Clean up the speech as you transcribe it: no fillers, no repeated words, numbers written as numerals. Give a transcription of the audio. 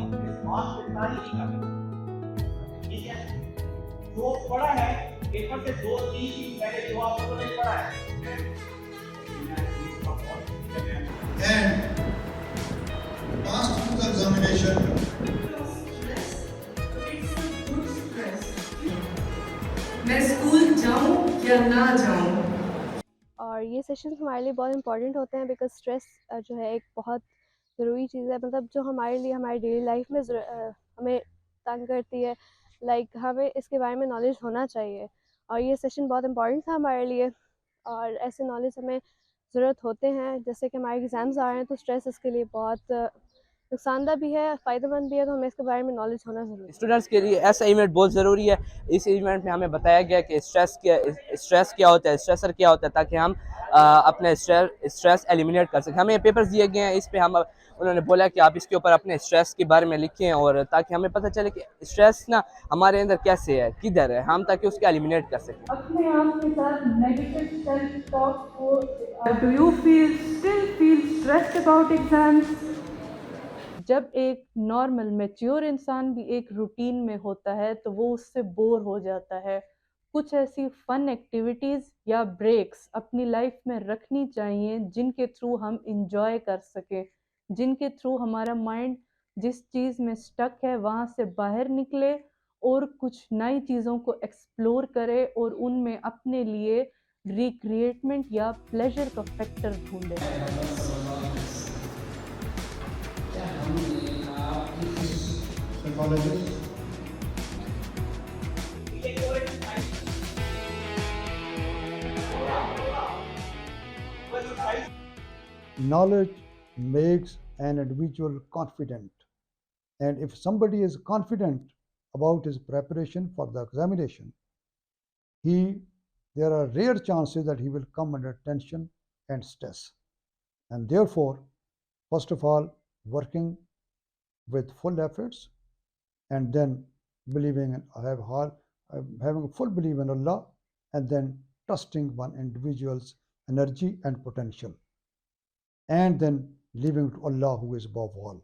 अपने दिमाग पे तारी नहीं करना, ठीक है। जो पढ़ा है पेपर से 2-3 दिन पहले जो आप लोगों ने पढ़ा है, and passed through the examination. Stress, it's a good stress. मैं स्कूल जाऊं या ना जाऊं। और ये सेशंस हमारे लिए बहुत इंपॉर्टेंट होते हैं बिकॉज स्ट्रेस जो है एक बहुत ज़रूरी चीज़ है, मतलब जो हमारे लिए हमारी डेली लाइफ में हमें तंग करती है। लाइक हमें इसके बारे में नॉलेज होना चाहिए और ये सेशन बहुत इंपॉर्टेंट था हमारे लिए। और ऐसे नॉलेज हमें ज़रूरत होते हैं, जैसे कि हमारे एग्ज़ाम्स आ रहे हैं तो स्ट्रेस इसके लिए बहुत नुकसानदा भी है, फ़ायदेमंद भी है, तो हमें इसके बारे में नॉलेज होना ज़रूरी है। स्टूडेंट्स के लिए ऐसा इवेंट बहुत ज़रूरी है। इस इवेंट में हमें बताया गया कि स्ट्रेस क्या होता है, स्ट्रेसर क्या होता है, ताकि हम अपने स्ट्रेस एलिमिनेट कर सकें। हमें पेपर्स दिए गए हैं, इस पे हम उन्होंने बोला कि आप इसके ऊपर अपने स्ट्रेस के बारे में लिखें, और ताकि हमें पता चले कि स्ट्रेस ना हमारे अंदर कैसे है, किधर है, हम ताकि उसको एलिमिनेट कर सकें। अपने आप के साथ नेगेटिव सेल्फ टॉक को do you still feel stressed about exams? जब एक नॉर्मल मैच्योर इंसान भी एक रूटीन में होता है तो वो उससे बोर हो जाता है। कुछ ऐसी फन एक्टिविटीज़ या ब्रेक्स अपनी लाइफ में रखनी चाहिए जिनके थ्रू हम इंजॉय कर सकें, जिनके थ्रू हमारा माइंड जिस चीज़ में स्टक है वहाँ से बाहर निकले और कुछ नई चीज़ों को एक्सप्लोर करे और उनमें अपने लिए रिक्रिएटमेंट या प्लेजर का फैक्टर ढूंढे। Psychologist. Knowledge makes an individual confident, and if somebody is confident about his preparation for the examination, there are rare chances that he will come under tension and stress. And therefore, first of all, working with full efforts, and then believing in having full belief in Allah, and then trusting one individual's energy and potential, and then leaving to Allah who is above all.